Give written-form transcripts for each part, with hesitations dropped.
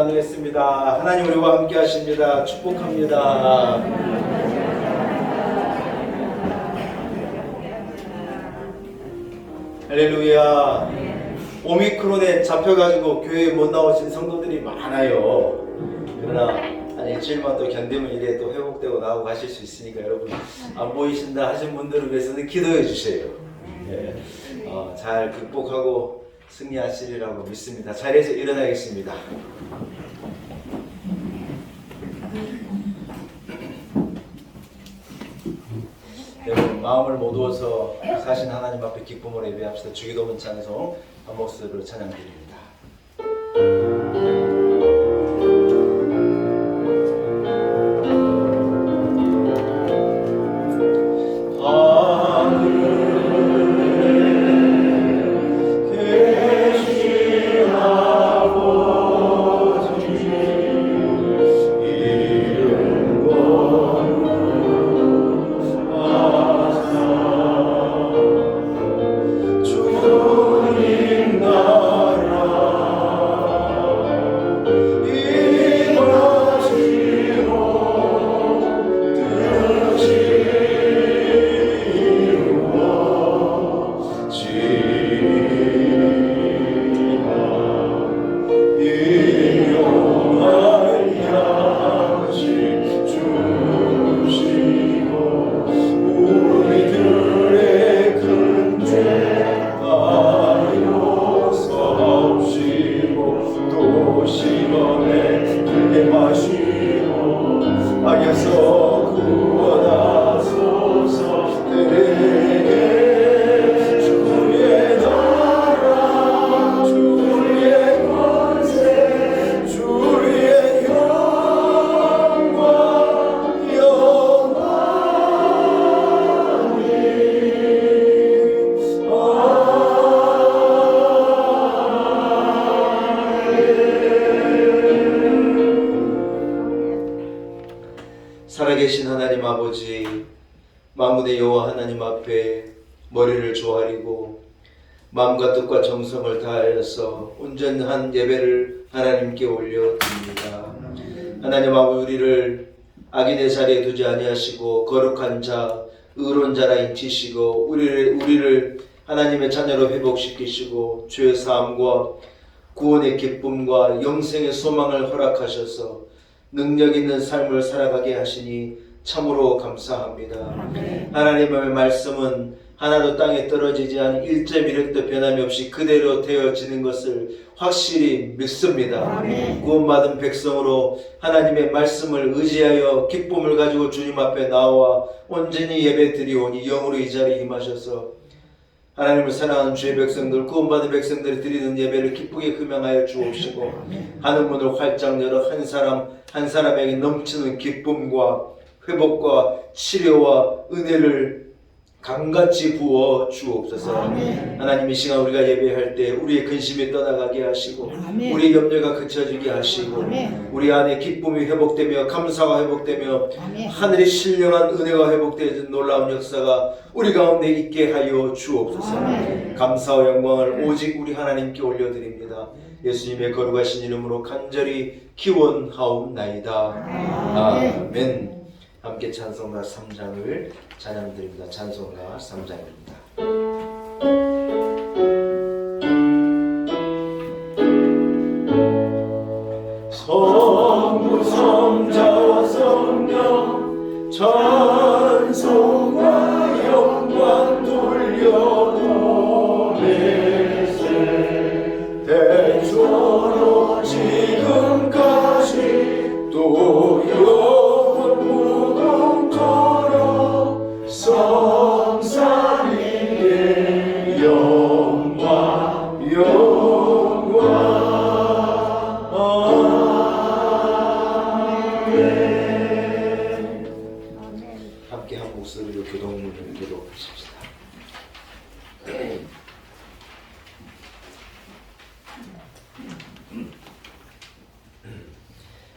나누겠습니다. 하나님 우리와 함께 하십니다. 축복합니다. 할렐루야. 오미크론에 잡혀가지고 교회에 못 나오신 성도들이 많아요. 그러나 한 일주일만 또 견디면 이래 또 회복되고 나오고 가실 수 있으니까 여러분 안 보이신다 하신 분들을 위해서는 기도해 주세요. 예. 잘 극복하고 승리하시리라고 믿습니다. 자리에서 일어나겠습니다. 여러분 마음을 모두어서 사신 하나님 앞에 기쁨으로 예배합시다. 주기도문 찬송 한 목소리로 찬양드립니다. 살아계신 하나님 아버지, 만군의 여호와 하나님 앞에 머리를 조아리고 마음과 뜻과 정성을 다하여서 온전한 예배를 하나님께 올려드립니다. 하나님 아버지, 우리를 악인의 자리에 두지 아니하시고 거룩한 자, 의로운 자라 인치시고 우리를 하나님의 자녀로 회복시키시고 죄의 사함과 구원의 기쁨과 영생의 소망을 허락하셔서 능력 있는 삶을 살아가게 하시니 참으로 감사합니다. 아멘. 하나님의 말씀은 하나도 땅에 떨어지지 않은 1.1획도 변함이 없이 그대로 되어지는 것을 확실히 믿습니다. 아멘. 구원받은 백성으로 하나님의 말씀을 의지하여 기쁨을 가지고 주님 앞에 나와 온전히 예배 드리오니 영으로 이 자리에 임하셔서 하나님을 사랑하는 주의 백성들, 구원받은 백성들이 드리는 예배를 기쁘게 흠양하여 주옵시고 하늘 문을 활짝 열어 한 사람 한 사람에게 넘치는 기쁨과 회복과 치료와 은혜를 강같이 부어 주옵소서. 아멘. 하나님 이 시간 우리가 예배할 때 우리의 근심이 떠나가게 하시고 아멘. 우리의 염려가 그쳐지게 하시고 아멘. 우리 안에 기쁨이 회복되며 감사가 회복되며 아멘. 하늘의 신령한 은혜가 회복되는 놀라운 역사가 우리 가운데 있게 하여 주옵소서. 아멘. 감사와 영광을 오직 우리 하나님께 올려드립니다. 예수님의 거룩하신 이름으로 간절히 기원하옵나이다. 아멘. 함께 찬송가 3장을 찬양드립니다. 찬송가 3장입니다. 성부 성자와 성령 찬송과 영광 돌려보내세 대초로 지금까지 또 성삼위의 영광 아멘. 함께 한 목소리로 교동문을 기도하십시다.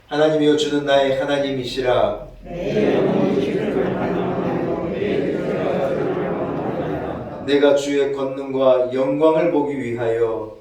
하나님이여 주는 나의 하나님이시라. 내가 주의 권능과 영광을 보기 위하여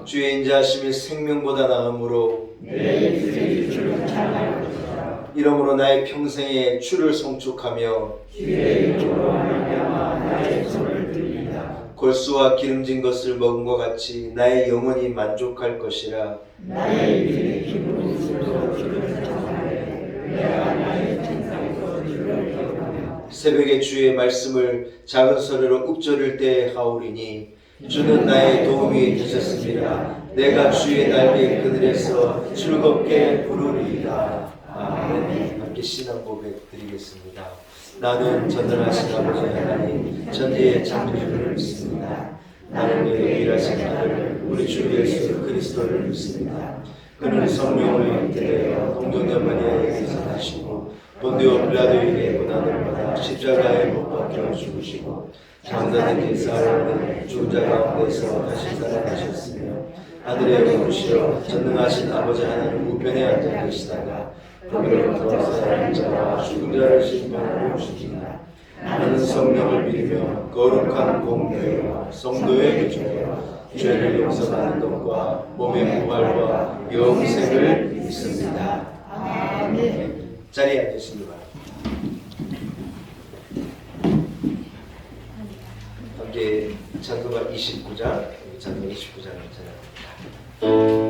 주의 인자하심이 생명보다 나음으로 내 인생의 주를 찬양하리라. 이러므로 나의 평생에 주를 송축하며 주의 이름으로 말미암아 나의 손을 들리라. 골수와 기름진 것을 먹은 것 같이 나의 영혼이 만족할 것이라. 나의 입이 기쁜 웃음으로 주를 찬양하되 내가 나의 천상에서 주를 기억하며 새벽에 주의 말씀을 작은 소리로 읊조릴 때 하오리니 주는 나의 도움이 되셨습니다. 내가 주의 날개 그늘에서 즐겁게 부르리이다. 아멘. 함께 신앙 고백 드리겠습니다. 나는 전능하신 아버지 하나님 천지의 창조주를 믿습니다. 나는 그의 유일하신 아들 우리 주 예수 그리스도를 믿습니다. 그는 성령을 잉태되어 동정녀 마리아에게서 나시고 본디오 빌라도에게 고난을 받아 십자가에 못 박혀 죽으시고 장사된 사람은 죽은 자 가운데서 다시 살아나셨으며 하늘에 오르시어 전능하신 아버지 하나님 우편에 앉아 계시다가 거기로부터 살아난 자와 죽은 자를 심판하러 오시리라. 나는 성령을 믿으며 거룩한 공교회와 성도의 교제와 죄를 용서받는 것과 몸의 부활과 영생을 믿습니다. 아멘. 자리에 앉으시기 바랍니다. 함께 찬송가 29장, 찬송가 29장을 찬양합니다.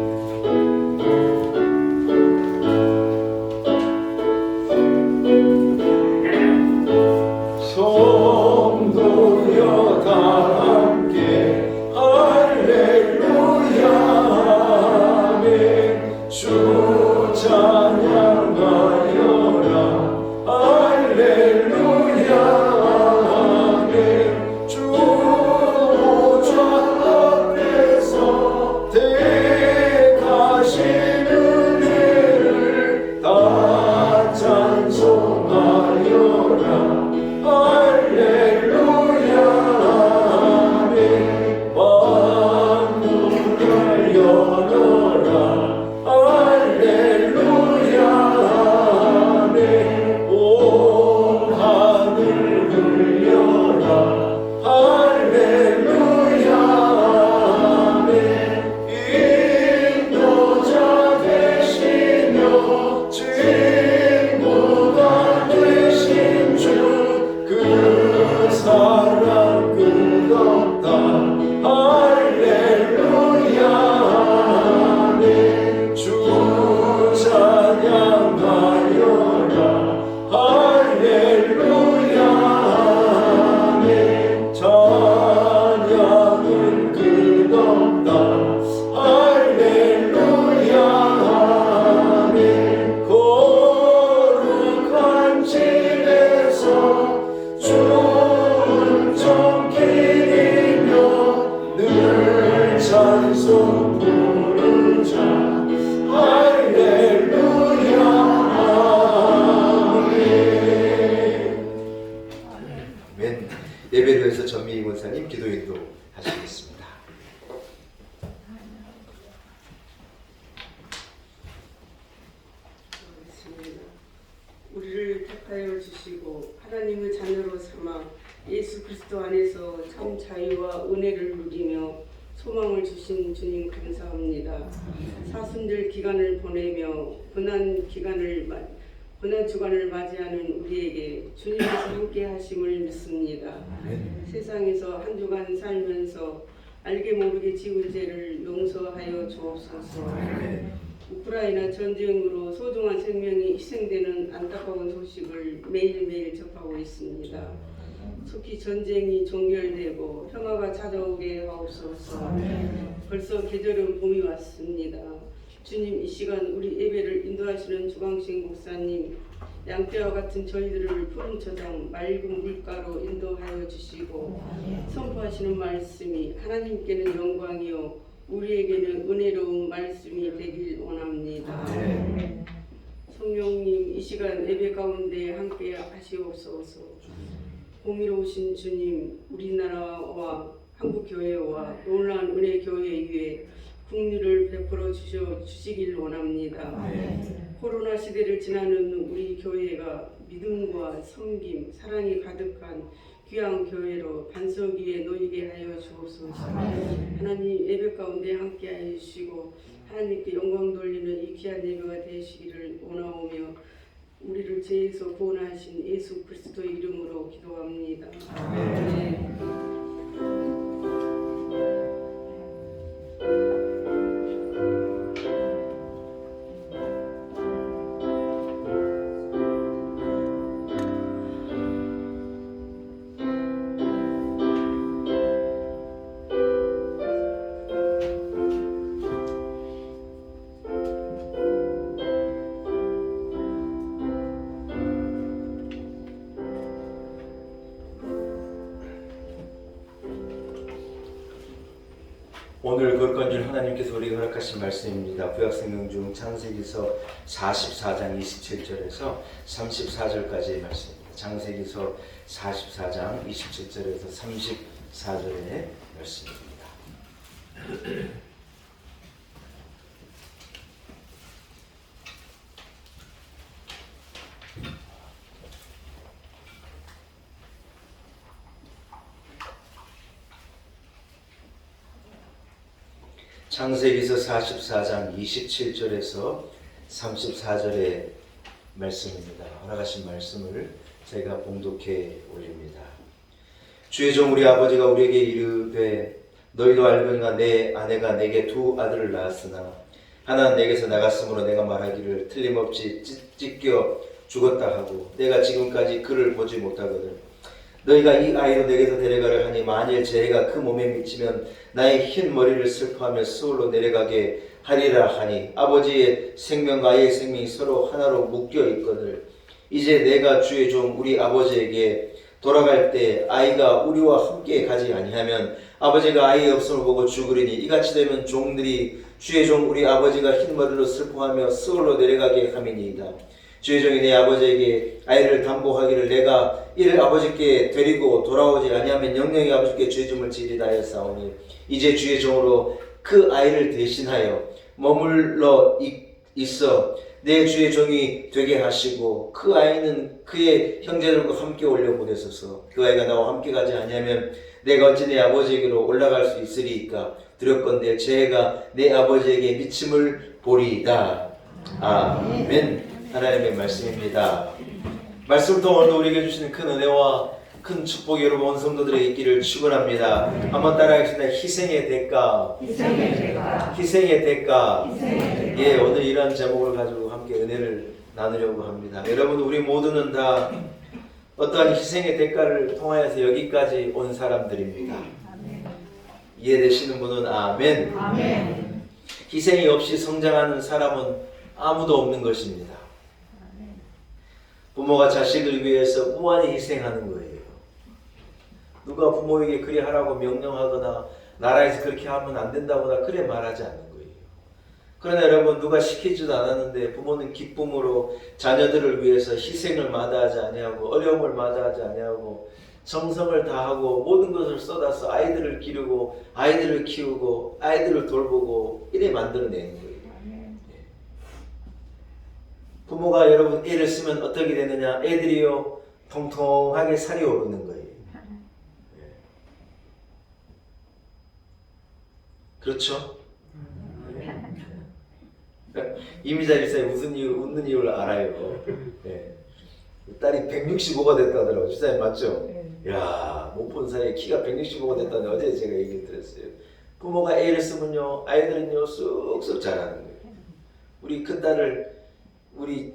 성도여 다 함께 할렐루야 아멘. 주 찬양하여라 할렐루야 아멘. 주 보좌 앞에서 택하신 은혜를 다 찬송하여라 할렐루야 아멘. 만물을 열어라 할렐루야 아멘. 온 하늘 들려라 할렐루야 아멘. 인도자 되시며 친구가 되신 주 그 사랑 끝없다 할렐루야 아멘. 주 찬양하여라 할렐루야 아멘. 찬양은 끝없다 할렐루야 아멘. 거룩한 집에서 주은정 기리며 늘 찬송 부르자 할렐루야 아멘. 예배를 위해서 전미희 권사님 기도 인도 하시겠습니다. 우리를 택하여 주시고 하나님의 자녀로 삼아 예수 그리스도 안에서 참 자유와 은혜를 누리며 소망을 주신 주님 감사합니다. 사순절 기간을 보내며 고난 주간을 맞이하는 우리에게 주님께서 함께 하심을 믿습니다. 세상에서 한 주간 살면서 알게 모르게 지은 죄를 용서하여 주옵소서. 우크라이나 전쟁으로 소중한 생명이 희생되는 안타까운 소식을 매일매일 접하고 있습니다. 속히 전쟁이 종결되고 평화가 찾아오게 하옵소서. 벌써 계절은 봄이 왔습니다. 주님, 이 시간 우리 예배를 인도하시는 주광식 목사님, 양떼와 같은 저희들을 푸른 초장 맑은 물가로 인도하여 주시고 선포하시는 말씀이 하나님께는 영광이요 우리에게는 은혜로운 말씀이 되길 원합니다. 성령님, 이 시간 예배 가운데 함께 하시옵소서. 공의로우신 주님, 우리나라와 한국교회와 놀라운 은혜 교회 위에 국리를 베풀어 주시길 원합니다. 코로나 시대를 지나는 우리 교회가 믿음과 섬김, 사랑이 가득한 귀한 교회로 반석 위에 놓이게 하여 주옵소서. 하나님 예배 가운데 함께하여 주시고 하나님께 영광 돌리는 이 귀한 예배가 되시기를 원하오며 우리를 죄에서 구원하신 예수 그리스도 이름으로 기도합니다. 아멘. 오늘 거룩한 줄 하나님께서 우리에게 허락하신 말씀입니다. 구약성경 중 창세기서 44장 27절에서 34절까지의 말씀입니다. 창세기서 44장 27절에서 34절의 말씀입니다. 창세기서 44장 27절에서 34절의 말씀입니다. 허락하신 말씀을 제가 봉독해 올립니다. 주의 종 우리 아버지가 우리에게 이르되 너희도 알거니와 내 아내가 내게 두 아들을 낳았으나 하나는 내게서 나갔으므로 내가 말하기를 틀림없이 찢겨 죽었다 하고 내가 지금까지 그를 보지 못하거든. 너희가 이 아이로 내게서 데려가려 하니 만일 재해가 그 몸에 미치면 나의 흰 머리를 슬퍼하며 스올로 내려가게 하리라 하니 아버지의 생명과 아이의 생명이 서로 하나로 묶여 있거늘 이제 내가 주의 종 우리 아버지에게 돌아갈 때 아이가 우리와 함께 가지 아니하면 아버지가 아이의 없음을 보고 죽으리니 이같이 되면 종들이 주의 종 우리 아버지가 흰 머리로 슬퍼하며 스올로 내려가게 함이니이다. 주의 종이 내 아버지에게 아이를 담보하기를 내가 이를 아버지께 데리고 돌아오지 아니하면 영영이 아버지께 죄짐을 지리다 하였사오니 이제 주의 종으로 그 아이를 대신하여 머물러 있어 내 주의 종이 되게 하시고 그 아이는 그의 형제들과 함께 올려보내소서. 그 아이가 나와 함께 가지 아니하면 내가 어찌 내 아버지에게로 올라갈 수 있으리이까. 두렵건대 재해가 내 아버지에게 미침을 보리이다. 아멘. 하나님의 말씀입니다. 말씀을 통해 오늘 우리에게 주시는 큰 은혜와 큰 축복이 여러분 온 성도들에게 있기를 축원합니다. 한번 따라하겠습니다. 희생의 대가. 희생의 대가. 예, 오늘 이러한 제목을 가지고 함께 은혜를 나누려고 합니다. 여러분 우리 모두는 다 어떠한 희생의 대가를 통하여서 여기까지 온 사람들입니다. 이해되시는 분은 아멘. 희생이 없이 성장하는 사람은 아무도 없는 것입니다. 부모가 자식을 위해서 무한히 희생하는 거예요. 누가 부모에게 그리 하라고 명령하거나 나라에서 그렇게 하면 안 된다거나 그래 말하지 않는 거예요. 그러나 여러분 누가 시키지도 않았는데 부모는 기쁨으로 자녀들을 위해서 희생을 마다하지 아니하고 어려움을 마다하지 아니하고 정성을 다하고 모든 것을 쏟아서 아이들을 기르고 아이들을 키우고 아이들을 돌보고 이래 만들어내는 거예요. 부모가 여러분 애를 쓰면 어떻게 되느냐? 애들이요 통통하게 살이 오르는 거예요. 그렇죠? 이미자 일사에 웃는 이유를 알아요. 네. 딸이 165가 됐다더라고요. 주사님 맞죠? 야, 못 본 사이에 키가 165가 됐다는데 어제 제가 얘기 들었어요. 부모가 애를 쓰면요 아이들은요 쑥쑥 자라는 거예요. 우리 큰딸을 우리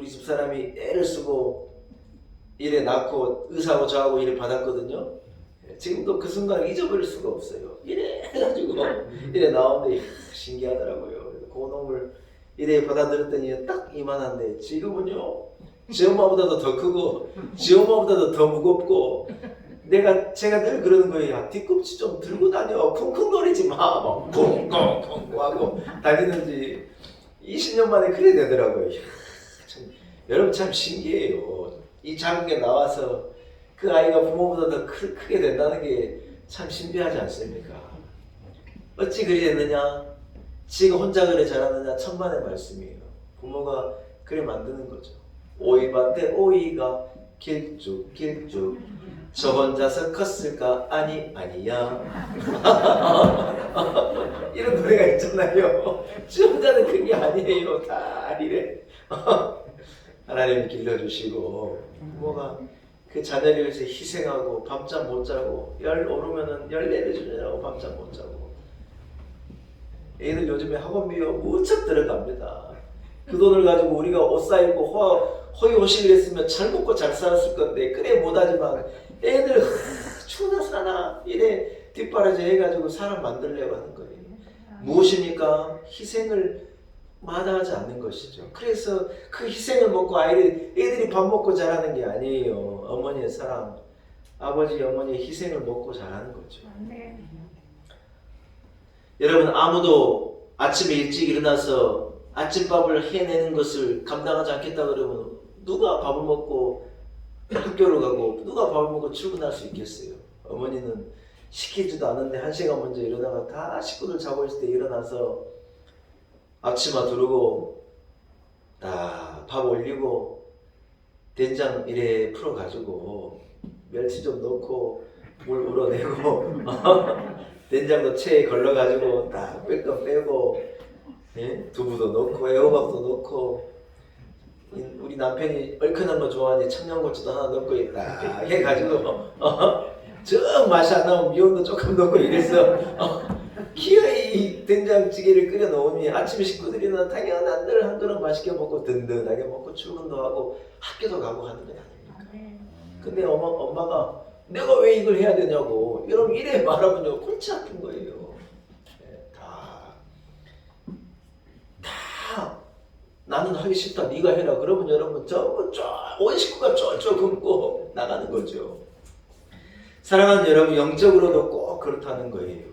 집사람이 애를 쓰고 이래 낳고 의사하고 저하고 이래 받았거든요. 지금도 그 순간을 잊어버릴 수가 없어요. 이래 해가지고 이래 나오는데 신기하더라고요. 그 놈을 이래 받아들였더니 딱 이만한데 지금은요 지 엄마보다도 더 크고 지 엄마보다도 더 무겁고 제가 늘 그러는 거예요. 야, 뒤꿈치 좀 들고 다녀. 쿵쿵거리지 마. 막 쿵쿵쿵 하고 다니는지 20년 만에 그래 되더라고요. 여러분 참 신기해요. 이 자국에 나와서 그 아이가 부모보다 더 크게 된다는 게 참 신비하지 않습니까? 어찌 그리 됐느냐? 지가 혼자 그래 자라느냐? 천만의 말씀이에요. 부모가 그래 만드는 거죠. 오이밭에 오이가 길쭉길쭉 저 혼자서 컸을까? 아니야. 이런 노래가 있잖아요. 저 혼자는 큰 게 아니에요. 다 이래. 하나님이 길러주시고 부모가 그 자녀를 위해서 희생하고 밤잠 못 자고 열 오르면은 열 내려주느라고 밤잠 못 자고 애들 요즘에 학원비요 무척 들어갑니다. 그 돈을 가지고 우리가 옷 사입고 허위호식을 했으면 잘 먹고 잘 살았을 건데 그래 못하지만 애들 추나 사나 이래 뒷바라지 해가지고 사람 만들려고 하는 거예요. 무엇입니까? 희생을 마다하지 않는 것이죠. 그래서 그 희생을 먹고 애들이 밥 먹고 자라는 게 아니에요. 어머니의 사랑, 아버지 어머니의 희생을 먹고 자라는 거죠. 여러분 아무도 아침에 일찍 일어나서 아침밥을 해내는 것을 감당하지 않겠다 그러면 누가 밥을 먹고 학교를 가고 누가 밥을 먹고 출근할 수 있겠어요? 어머니는 시키지도 않은데 1시간 먼저 일어나가 다 식구들 자고 있을 때 일어나서 앞치마 두르고 다 밥 올리고 된장 이래 풀어가지고 멸치 좀 넣고 물 우러내고 된장도 체에 걸러가지고 다 뺄 거 빼고 두부도 넣고 애호박도 넣고 우리 남편이 얼큰한 거 좋아하니 청양고추도 하나 넣고 있다 해가지고 정 맛이 안 나오면 미원도 조금 넣고 이래서 기어이 된장찌개를 끓여 놓으니 아침에 식구들이나 당연한들 한 그릇 맛있게 먹고 든든하게 먹고 출근도 하고 학교도 가고 하는 거 아닙니까? 근데 엄마가 내가 왜 이걸 해야 되냐고 여러분 이래 말하면요 골치 아픈 거예요. 다 나는 하기 싫다 네가 해라 그러면 여러분 전부 온 식구가 쫄쫄 굶고 나가는 거죠. 사랑하는 여러분 영적으로도 꼭 그렇다는 거예요.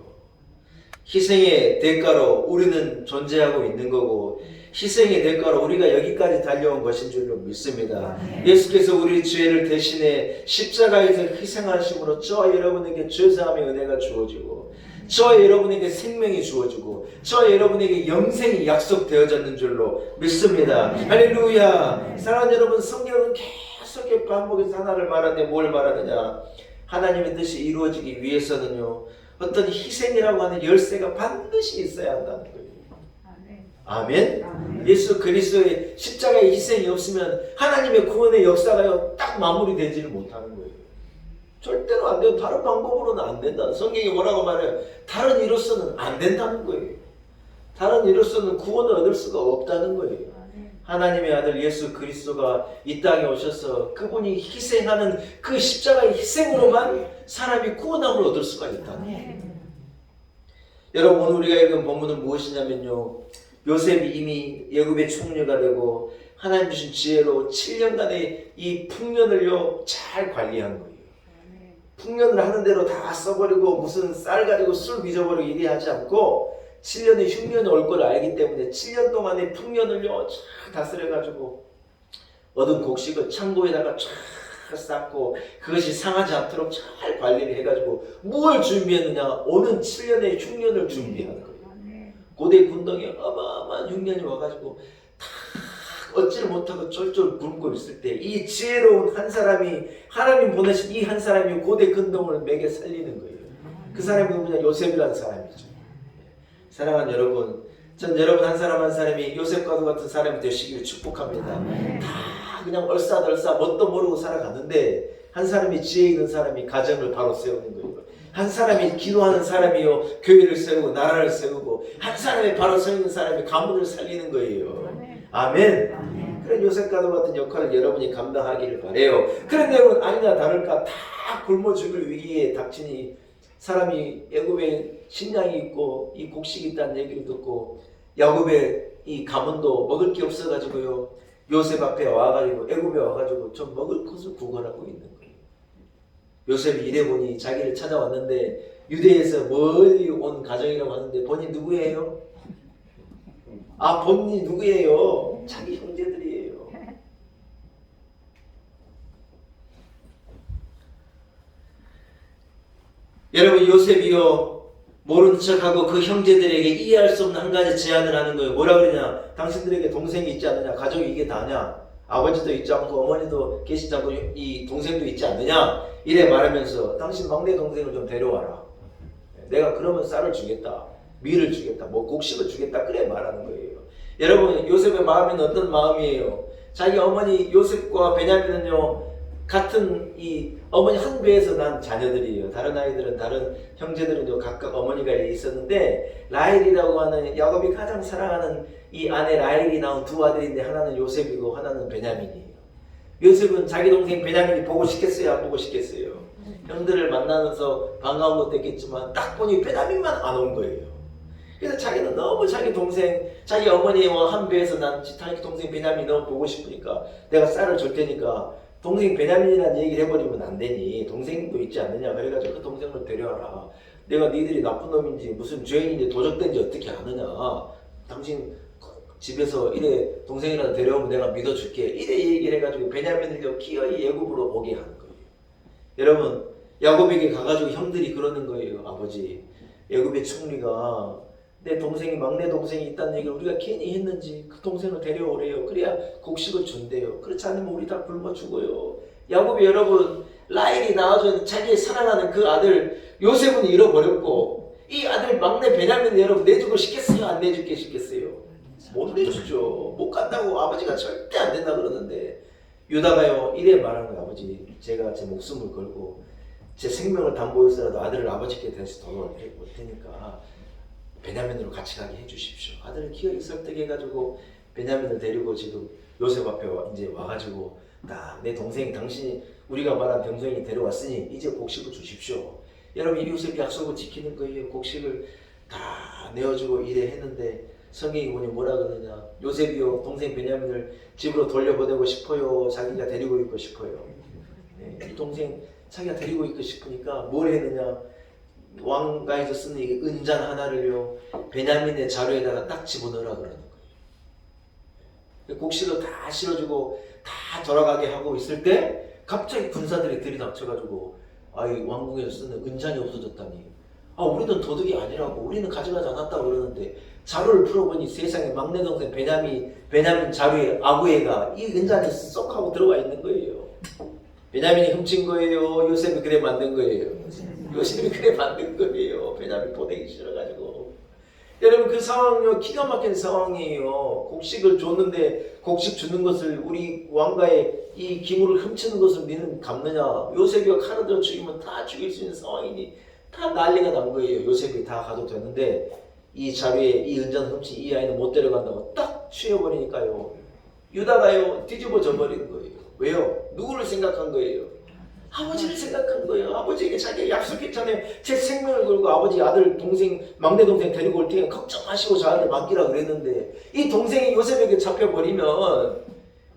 희생의 대가로 우리는 존재하고 있는 거고 희생의 대가로 우리가 여기까지 달려온 것인 줄로 믿습니다. 예수께서 우리 죄를 대신해 십자가에서 희생하심으로 저와 여러분에게 죄사함의 은혜가 주어지고 저와 여러분에게 생명이 주어지고 저와 여러분에게 영생이 약속되어졌는 줄로 믿습니다. 할렐루야. 사랑하는 여러분 성경은 계속 반복해서 하나를 말하는데 뭘 말하느냐 하나님의 뜻이 이루어지기 위해서는요 어떤 희생이라고 하는 열쇠가 반드시 있어야 한다는 거예요. 아멘. 예수 그리스도의 십자가의 희생이 없으면 하나님의 구원의 역사가 딱 마무리되지를 못하는 거예요. 절대로 안 돼요. 다른 방법으로는 안 된다. 성경이 뭐라고 말해요? 다른 이로서는 안 된다는 거예요. 다른 이로서는 구원을 얻을 수가 없다는 거예요. 하나님의 아들 예수 그리스도가 이 땅에 오셔서 그분이 희생하는 그 십자가의 희생으로만 사람이 구원함을 얻을 수가 있다는 거예요. 여러분 오늘 우리가 읽은 본문은 무엇이냐면요. 요셉이 이미 애굽의 총리가 되고 하나님 주신 지혜로 7년간의 이 풍년을요 잘 관리한 거예요. 풍년을 하는 대로 다 써버리고 무슨 쌀 가지고 술 빚어버리고 이래 하지 않고 7년의 흉년이 올 걸 알기 때문에 7년 동안의 풍년을요 쫙 다스려가지고 얻은 곡식을 창고에다가 쫙 쌓고 그것이 상하지 않도록 잘 관리를 해가지고 뭘 준비했느냐 오는 7년의 흉년을 준비하는 거예요. 고대 군동에 어마어마한 흉년이 와가지고 다 얻지를 못하고 쫄쫄 굶고 있을 때 이 지혜로운 한 사람이 하나님 보내신 이 한 사람이 고대 군동을 먹여 살리는 거예요. 그 사람이 누구냐? 요셉이라는 사람이죠. 사랑하는 여러분, 전 여러분 한 사람 한 사람이 요셉과도 같은 사람이 되시길 축복합니다. 다 그냥 얼싸덜싸 뭣도 모르고 살아갔는데 한 사람이 지혜 있는 사람이 가정을 바로 세우는 거예요. 한 사람이 기도하는 사람이요 교회를 세우고 나라를 세우고 한 사람이 바로 서 있는 사람이 가문을 살리는 거예요. 아멘. 그런 요셉과도 같은 역할을 여러분이 감당하기를 바래요. 그런데 여러분 아니나 다를까 다 굶어 죽을 위기에 닥치니 사람이 애굽에 식량이 있고 이 곡식이 있다는 얘기를 듣고 야곱의 이 가문도 먹을 게 없어가지고요 요셉 앞에 와가지고 애굽에 와가지고 좀 먹을 것을 구걸하고 있는 거예요. 요셉이 이래 보니 자기를 찾아왔는데 유대에서 멀리 온 가정이라고 하는데 본인 누구예요? 본인이 누구예요? 자기 형제들이에요. 여러분 요셉이요 모른 척하고 그 형제들에게 이해할 수 없는 한 가지 제안을 하는 거예요. 뭐라 그러냐? 당신들에게 동생이 있지 않느냐? 가족이 이게 다냐? 아버지도 있지 않고 어머니도 계시지 않고 이 동생도 있지 않느냐 이래 말하면서 당신 막내 동생을 좀 데려와라. 내가 그러면 쌀을 주겠다, 밀을 주겠다, 뭐 곡식을 주겠다 그래 말하는 거예요. 여러분 요셉의 마음에는 어떤 마음이에요? 자기 어머니 요셉과 베냐민은요 같은 이 어머니 한 배에서 난 자녀들이에요. 다른 아이들은 다른 형제들은요 각각 어머니가 있었는데 라헬이라고 하는 야곱이 가장 사랑하는 이 아내 라헬이 낳은 두 아들인데 하나는 요셉이고 하나는 베냐민이에요. 요셉은 자기 동생 베냐민이 보고 싶겠어요? 안 보고 싶겠어요? 형들을 만나면서 반가운 것도 있겠지만 딱 보니 베냐민만 안 온 거예요. 그래서 자기는 너무 자기 동생, 자기 어머니와 한 배에서 난 자기 동생 베냐민 너무 보고 싶으니까 내가 쌀을 줄 테니까 동생 베냐민이라는 얘기를 해버리면 안 되니 동생도 있지 않느냐 그래가지고 그 동생을 데려와라. 내가 니들이 나쁜 놈인지 무슨 죄인인지 도적된지 어떻게 아느냐. 당신 집에서 이래 동생이라도 데려오면 내가 믿어줄게. 이래 얘기를 해가지고 베냐민을 기어이 애굽으로 오게 하는 거예요. 여러분 야곱에게 가가지고 형들이 그러는 거예요. 아버지 애굽의 총리가 내 동생이 막내 동생이 있다는 얘기를 우리가 괜히 했는지 그 동생을 데려오래요. 그래야 곡식을 준대요. 그렇지 않으면 우리 다 굶어 죽어요. 야곱이 여러분 라헬이 낳아준 자기 사랑하는 그 아들 요셉은 잃어버렸고 이 아들 막내 베냐민을 여러분 내주고 싶겠어요? 안 내주게 싶겠어요? 못 내주죠. 못 간다고 아버지가 절대 안 된다 그러는데 유다가요 이래 말하는 거예요. 아버지 제가 제 목숨을 걸고 제 생명을 담보해서라도 아들을 아버지께 다시 돌아올 테니까 베냐민으로 같이 가게 해주십시오. 아들을 기어이 설득해가지고 베냐민을 데리고 지금 요셉 앞에 이제 와가지고 딱 내 동생 당신이 우리가 말한 동생이 데려왔으니 이제 곡식을 주십시오. 여러분 이 요셉이 약속을 지키는 거예요. 곡식을 다 내어주고 이래 했는데 성경이 보니 뭐라 그러느냐. 요셉이요 동생 베냐민을 집으로 돌려보내고 싶어요. 자기가 데리고 있고 싶어요. 네, 이 동생 자기가 데리고 있고 싶으니까 뭘 했느냐. 왕가에서 쓰는 이 은잔 하나를요 베냐민의 자루에다가 딱 집어넣으라 그러는 거예요. 곡식을 다 실어주고 다 돌아가게 하고 있을 때 갑자기 군사들이 들이닥쳐가지고 이 왕궁에서 쓰는 은잔이 없어졌다니. 우리는 도둑이 아니라고 우리는 가져가지 않았다고 그러는데 자루를 풀어보니 세상에 막내 동생 베냐민 자루에 아구에가 이 은잔이 쏙 하고 들어가 있는 거예요. 베냐민이 훔친 거예요? 요셉이 그래 만든 거예요? 요셉이 그래 만든 거예요. 베냐민 보내기 싫어가지고. 여러분 그 상황이요 기가 막힌 상황이에요. 곡식을 줬는데 곡식 주는 것을 우리 왕가의 이 기물을 훔치는 것을 니는 갚느냐. 요셉이가 칼을 들어 죽이면 다 죽일 수 있는 상황이니 다 난리가 난 거예요. 요셉이 다 가도 되는데 이 자루에 이 은잔 훔친 이 아이는 못 데려간다고 딱 취해버리니까요. 유다가요 뒤집어져 버리는 거예요. 왜요? 누구를 생각한 거예요? 아버지를 생각한 거예요. 아버지에게 자기가 약속했잖아요. 제 생명을 걸고 아버지 아들 동생 막내 동생 데리고 올 테니까 걱정하시고 저한테 맡기라 그랬는데 이 동생이 요셉에게 잡혀버리면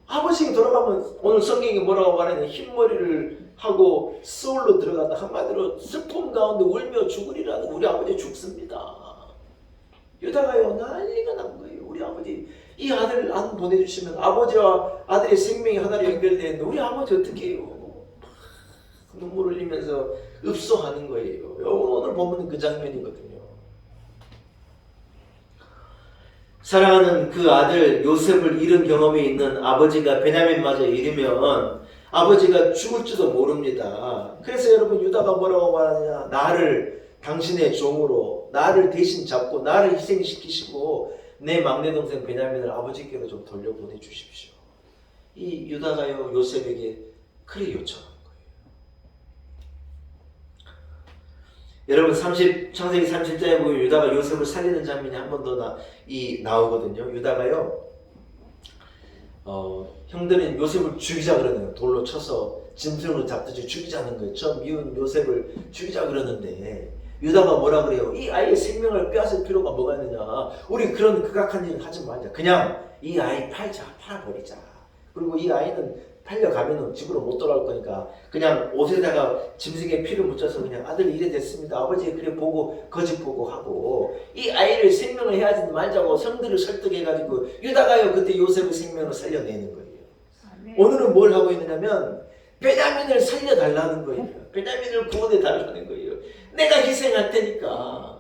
아버지가 돌아가면 오늘 성경이 뭐라고 말하냐면 흰머리를 하고 스올로 들어간다. 한마디로 슬픔 가운데 울며 죽으리라는 우리 아버지 죽습니다. 유다가요 난리가 난 거예요. 우리 아버지 이 아들을 안 보내주시면 아버지와 아들의 생명이 하나로 연결되는데 우리 아버지 어떻게 해요? 눈물 흘리면서 읍소하는 거예요. 오늘 보면 그 장면이거든요. 사랑하는 그 아들 요셉을 잃은 경험이 있는 아버지가 베냐민마저 잃으면 아버지가 죽을지도 모릅니다. 그래서 여러분 유다가 뭐라고 말하느냐. 나를 당신의 종으로 나를 대신 잡고 나를 희생시키시고 내 막내 동생 베냐민을 아버지께로 좀 돌려보내 주십시오. 이 유다가요 요셉에게 그래 요청한 거예요. 여러분 창세기 37장에 보면 유다가 요셉을 살리는 장면이 한 번 더 나오거든요. 유다가요 형들은 요셉을 죽이자 그러네요. 돌로 쳐서 짐승을 잡듯이 죽이자는 거예요. 저 미운 요셉을 죽이자 그러는데 유다가 뭐라 그래요? 이 아이의 생명을 빼앗을 필요가 뭐가 있느냐. 우리 그런 극악한 일을 하지 말자. 그냥 이 아이 팔아버리자. 그리고 이 아이는 팔려가면은 집으로 못 돌아올 거니까 그냥 옷에다가 짐승의 피를 묻혀서 그냥 아들 이래 됐습니다. 아버지 그래 보고 거짓 보고 하고 이 아이를 생명을 해야지 말자고 성들을 설득해가지고 유다가요 그때 요셉의 생명을 살려내는 거예요. 오늘은 뭘 하고 있느냐면 베냐민을 살려달라는 거예요. 베냐민을 구원해 달라는 거예요. 내가 희생할 테니까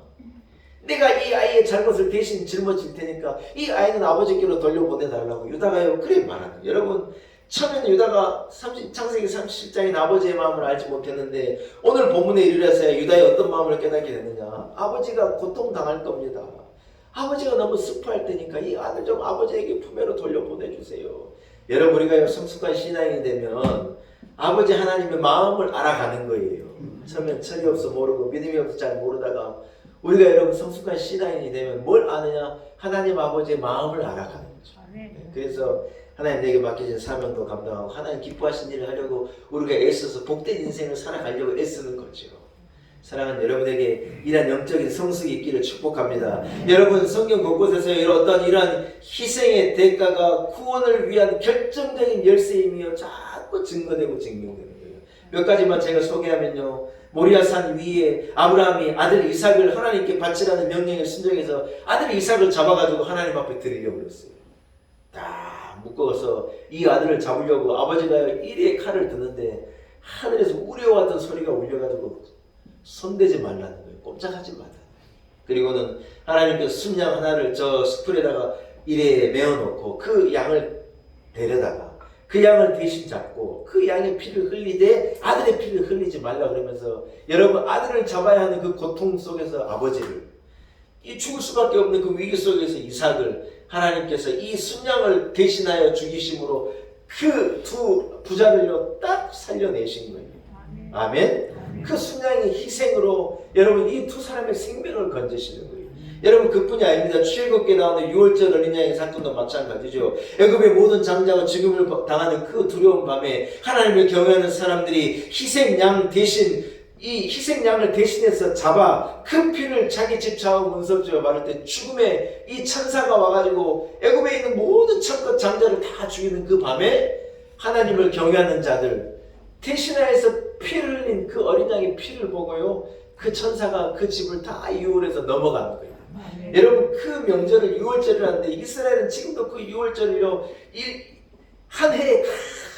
내가 이 아이의 잘못을 대신 짊어질 테니까 이 아이는 아버지께로 돌려보내달라고 유다가요 그래 말하는 거예요. 여러분 처음에는 유다가 창세기 37장인 아버지의 마음을 알지 못했는데 오늘 본문에 이르러서야 유다의 어떤 마음을 깨닫게 됐느냐. 아버지가 고통당할 겁니다. 아버지가 너무 슬퍼할 테니까 이 아들 좀 아버지에게 품에로 돌려보내주세요. 여러분 우리가 성숙한 신앙이 되면 아버지 하나님의 마음을 알아가는 거예요. 처음엔 철이 없어 모르고 믿음이 없어 잘 모르다가 우리가 여러분 성숙한 신앙인이 되면 뭘 아느냐? 하나님 아버지의 마음을 알아가는 거죠. 그래서 하나님 내게 맡겨진 사명도 감당하고 하나님 기뻐하신 일을 하려고 우리가 애써서 복된 인생을 살아가려고 애쓰는 거죠. 사랑하는 여러분에게 이러한 영적인 성숙이 있기를 축복합니다. 여러분 성경 곳곳에서 이러한 희생의 대가가 구원을 위한 결정적인 열쇠이며 자꾸 증거되고 증명되는 거예요. 몇 가지만 제가 소개하면요. 모리아산 위에 아브라함이 아들 이삭을 하나님께 바치라는 명령에 순종해서 아들 이삭을 잡아가지고 하나님 앞에 드리려고 그랬어요. 다 묶어서 이 아들을 잡으려고 아버지가 이리에 칼을 드는데 하늘에서 우려왔던 소리가 울려가지고 손대지 말라는 거예요. 꼼짝하지 말라는 거예요. 그리고는 하나님께서 순양 하나를 저 숯불에다가 이래 메어놓고 그 양을 데려다가 그 양을 대신 잡고 그 양의 피를 흘리되 아들의 피를 흘리지 말라 그러면서 여러분 아들을 잡아야 하는 그 고통 속에서 아버지를 이 죽을 수밖에 없는 그 위기 속에서 이삭을 하나님께서 이 순양을 대신하여 죽이심으로 그 두 부자를요 딱 살려내신 거예요. 아멘. 그 순양의 희생으로 여러분 이 두 사람의 생명을 건지시는 거예요. 여러분 그뿐이 아닙니다. 출애굽기에 나오는 유월절 어린 양의 사건도 마찬가지죠. 애굽의 모든 장자가 죽음을 당하는 그 두려운 밤에 하나님을 경외하는 사람들이 희생양 대신 이 희생양을 대신해서 잡아 그 피를 자기 집 좌우 문석주에 바를 때 죽음의 이 천사가 와가지고 애굽에 있는 모든 첫것 장자를 다 죽이는 그 밤에 하나님을 경외하는 자들 대신하여서 피를 흘린 그 어린 양의 피를 보고요 그 천사가 그 집을 다 유월해서 넘어가는 거예요. 여러분 그 명절을 유월절을 하는데 이스라엘은 지금도 그 유월절을요 한 해의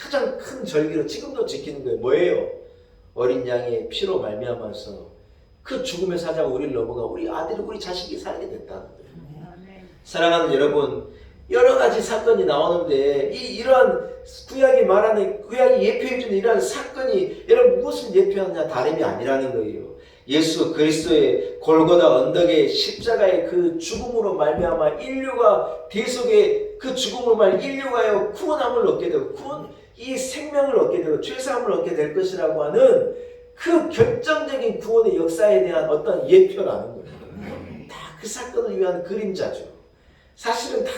가장 큰 절기로 지금도 지키는 거예요. 뭐예요? 어린 양의 피로 말미암아서 그 죽음의 사자가 우리를 넘어가 우리 아들이 우리 자식이 살게 됐다는 거예요. 사랑하는 여러분 여러 가지 사건이 나오는데 이러한 구약이 말하는 구약이 예표해주는 이러한 사건이 여러분 무엇을 예표하느냐 다름이 아니라는 거예요. 예수 그리스도의 골고다 언덕의 십자가의 그 죽음으로 말미암아 인류가 대속의 그 죽음으로 말미암아 인류가요 구원함을 얻게 되고 이 생명을 얻게 되고 죄사함을 얻게 될 것이라고 하는 그 결정적인 구원의 역사에 대한 어떤 예표라는 거예요. 다 그 사건을 위한 그림자죠. 사실은 다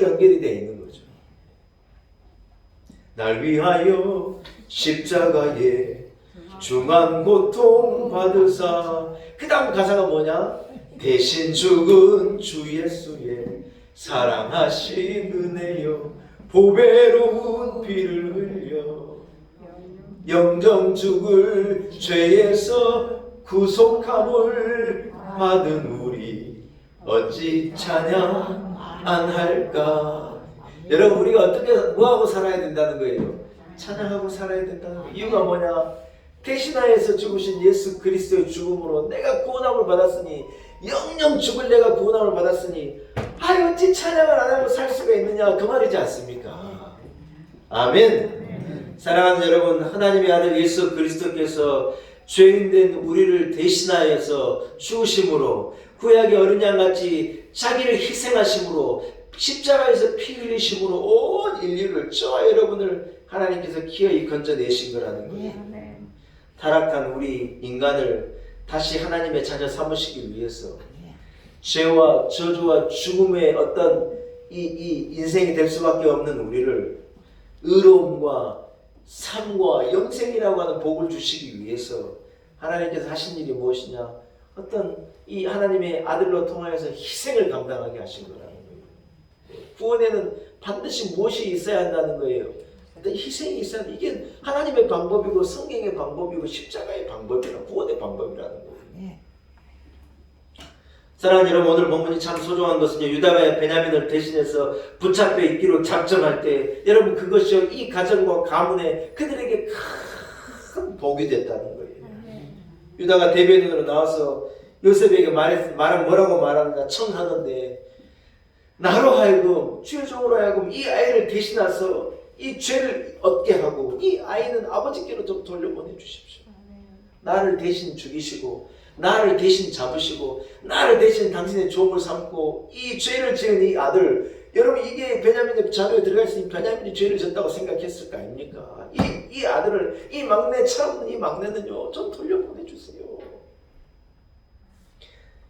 연결이 되어 있는 거죠. 날 위하여 십자가에 중한 고통 받으사 그 다음 가사가 뭐냐? 대신 죽은 주 예수의 사랑하신 은혜여 보배로운 피를 흘려 영정 죽을 죄에서 구속함을 받은 우리 어찌 찬양 안 할까? 여러분 우리가 어떻게 뭐하고 살아야 된다는 거예요? 찬양하고 살아야 된다는 거예요. 이유가 뭐냐? 대신하여서 죽으신 예수 그리스도의 죽음으로 내가 구원함을 받았으니 영영 죽을 내가 구원함을 받았으니 어찌 찬양을 안 하고 살 수가 있느냐 그 말이지 않습니까? 아멘. 사랑하는 여러분 하나님의 아들 예수 그리스도께서 죄인된 우리를 대신하여서 죽으심으로 구약의 어린 양같이 자기를 희생하심으로 십자가에서 피 흘리심으로 온 인류를 저와 여러분을 하나님께서 기어이 건져내신 거라는 거예요. 타락한 우리 인간을 다시 하나님의 자녀 삼으시기 위해서 죄와 저주와 죽음의 어떤 이 인생이 될 수밖에 없는 우리를 의로움과 삶과 영생이라고 하는 복을 주시기 위해서 하나님께서 하신 일이 무엇이냐? 어떤 이 하나님의 아들로 통하여서 희생을 감당하게 하신 거라는 거예요. 구원에는 반드시 무엇이 있어야 한다는 거예요. 어떤 희생이 있어야 돼. 이게 하나님의 방법이고 성경의 방법이고 십자가의 방법이라 구원의 방법이라는 거예요. 사랑하는 여러분 오늘 본문이 참 소중한 것은요 유다가 베냐민을 대신해서 붙잡혀 있기로 작정할 때 여러분 그것이요 이 가정과 가문에 그들에게 큰 복이 됐다는 거예요. 유다가 대변인으로 나와서 요셉에게 말은 뭐라고 말하는가 청하는데 나로 하여금 주의 종으로 하여금 이 아이를 대신해서 이 죄를 얻게 하고 이 아이는 아버지께로 좀 돌려보내 주십시오. 나를 대신 죽이시고 나를 대신 잡으시고 나를 대신 당신의 종을 삼고 이 죄를 지은 이 아들, 여러분 이게 베냐민의 자료에 들어가 있으니 베냐민이 죄를 졌다고 생각했을 거 아닙니까? 이 아들을, 이 막내 참, 이 막내는요 좀 돌려보내주세요.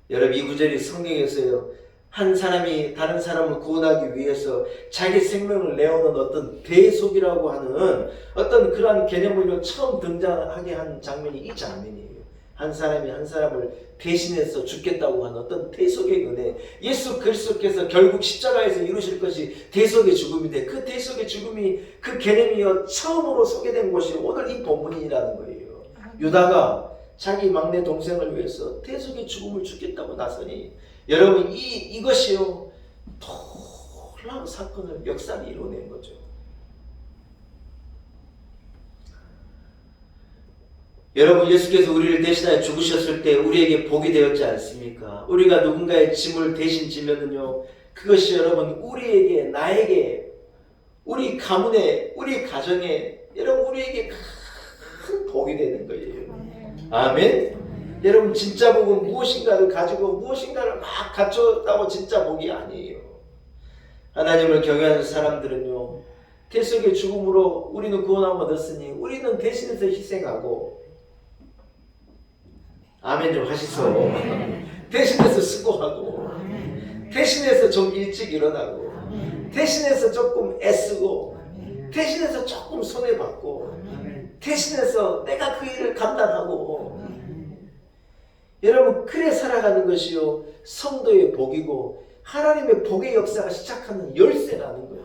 여러분 이 구절이 성경에서요 한 사람이 다른 사람을 구원하기 위해서 자기 생명을 내어놓은 어떤 대속이라고 하는 어떤 그러한 개념으로 처음 등장하게 한 장면이 이 장면이에요. 한 사람이 한 사람을 대신해서 죽겠다고 하는 어떤 대속의 은혜, 예수 그리스도께서 결국 십자가에서 이루실 것이 대속의 죽음인데 그 대속의 죽음이 그 개념이 처음으로 소개된 곳이 오늘 이 본문이라는 거예요. 유다가 자기 막내 동생을 위해서 대속의 죽음을 죽겠다고 나서니 여러분 이것이요 놀라운 사건을 역사를 이루어낸 거죠. 여러분 예수께서 우리를 대신하여 죽으셨을 때 우리에게 복이 되었지 않습니까? 우리가 누군가의 짐을 대신 지면은요 그것이 여러분 우리에게, 나에게, 우리 가문에, 우리 가정에, 여러분 우리에게 큰 복이 되는 거예요. 아멘. 여러분 진짜 복은 무엇인가를 가지고 무엇인가를 막 갖췄다고 진짜 복이 아니에요. 하나님을 경외하는 사람들은요 대속의 죽음으로 우리는 구원함을 얻었으니 우리는 대신해서 희생하고, 아멘 좀 하시소. 대신해서 수고하고, 대신해서 좀 일찍 일어나고, 대신해서 조금 애쓰고, 대신해서 조금 손해받고, 대신해서 내가 그 일을 감당하고, 여러분 그래 살아가는 것이요 성도의 복이고 하나님의 복의 역사가 시작하는 열쇠라는 거예요.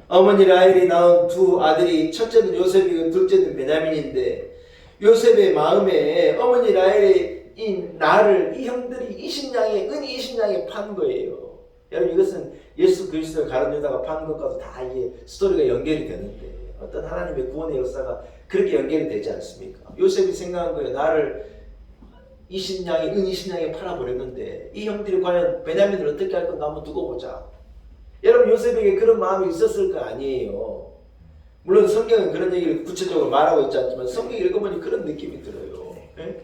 어머니 라헬이 낳은 두 아들이 첫째는 요셉이고 둘째는 베냐민인데 요셉의 마음에 어머니 라헬이 이 형들이 20냥에 은 20냥에 판 거예요. 여러분 이것은 예수 그리스도를 가룟 유다가 판 것과도 다 이게 스토리가 연결이 되는데 어떤 하나님의 구원의 역사가 그렇게 연결이 되지 않습니까? 요셉이 생각한 거예요. 나를 20냥에 은 20냥에 팔아버렸는데 이 형들이 과연 베냐민을 어떻게 할 건가 한번 두고 보자. 여러분 요셉에게 그런 마음이 있었을 거 아니에요. 물론 성경은 그런 얘기를 구체적으로 말하고 있지 않지만 성경 읽어보니 그런 느낌이 들어요. 네?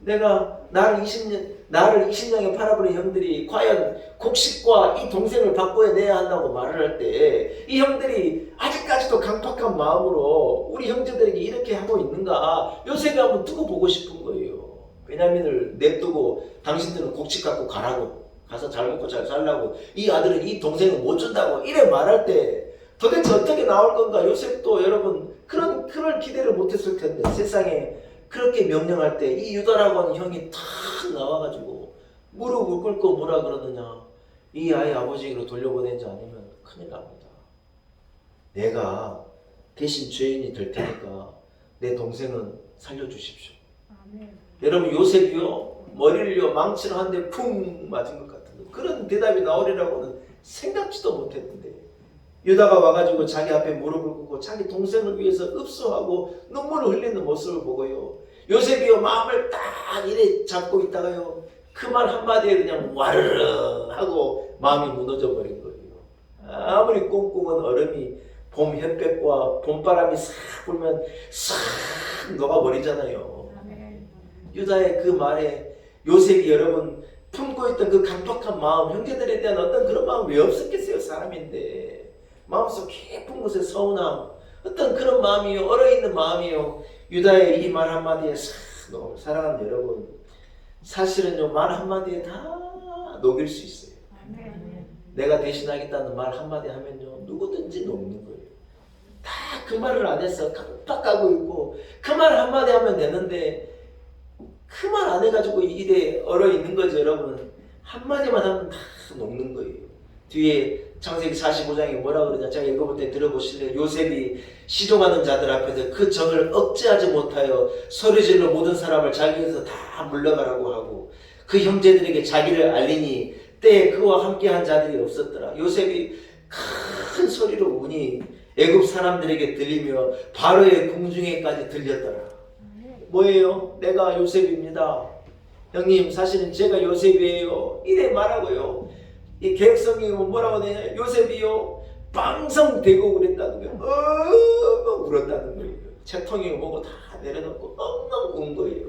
내가 나를 20냥에 팔아버린 형들이 과연 곡식과 이 동생을 바꿔내야 한다고 말을 할 때 이 형들이 아직까지도 강팍한 마음으로 우리 형제들에게 이렇게 하고 있는가 요셉이 한번 두고 보고 싶은 거예요. 베냐민을 냅두고 당신들은 곡식 갖고 가라고, 가서 잘 먹고 잘 살라고, 이 아들은 이 동생을 못 준다고 이래 말할 때 도대체 어떻게 나올 건가. 요셉도 여러분 그런 기대를 못했을 텐데 세상에 그렇게 명령할 때 이 유다라고 하는 형이 탁 나와가지고 무릎을 꿇고 뭐라 그러느냐, 이 아이 아버지로 돌려보내지 않으면 큰일 납니다. 내가 대신 죄인이 될 테니까 내 동생은 살려주십시오. 아멘. 여러분 요셉이요 머리를요 망치로 한 대 쿵 맞은 것 같은 그런 대답이 나오리라고는 생각지도 못했는데 유다가 와가지고 자기 앞에 무릎을 꿇고 자기 동생을 위해서 읍소하고 눈물을 흘리는 모습을 보고요 요셉이요 마음을 딱 이래 잡고 있다가요 그 말 한마디에 그냥 와르르 하고 마음이 무너져 버린 거예요. 아무리 꿈꾸면 얼음이 봄 햇볕과 봄바람이 싹 불면 싹 녹아버리잖아요. 유다의 그 말에 요셉이 여러분 품고 있던 그 강팍한 마음, 형제들에 대한 어떤 그런 마음 왜 없었겠어요? 사람인데 마음속 깊은 곳에 서운함, 어떤 그런 마음이요, 얼어있는 마음이요. 유다의 이 말 한마디에 싹 녹아. 사랑하는 여러분, 사실은요 말 한마디에 다 녹일 수 있어요. 내가 대신하겠다는 말 한마디 하면요 누구든지 녹는 거예요. 다 그 말을 안 해서 깜빡하고 있고 그 말 한마디 하면 되는데 그 말 안 해가지고 이래 얼어있는 거죠. 여러분 한마디만 하면 다 녹는 거예요. 뒤에 창세기 45장에 뭐라 그러냐 제가 읽어볼 때 들어보실래요? 요셉이 시종하는 자들 앞에서 그 정을 억제하지 못하여 소리질러 모든 사람을 자기에서 다 물러가라고 하고 그 형제들에게 자기를 알리니 때에 그와 함께한 자들이 없었더라. 요셉이 큰 소리로 우니 애굽 사람들에게 들리며 바로의 궁중에까지 들렸더라. 뭐예요? 내가 요셉입니다. 형님 사실은 제가 요셉이에요. 이래 말하고요. 이 개혁성경이 뭐라고 되냐? 요셉이요 빵성대고 그랬다는 거예요. 엉엉 울었다는 거예요. 채통이 뭐고 다 내려놓고 엉엉 운 거예요.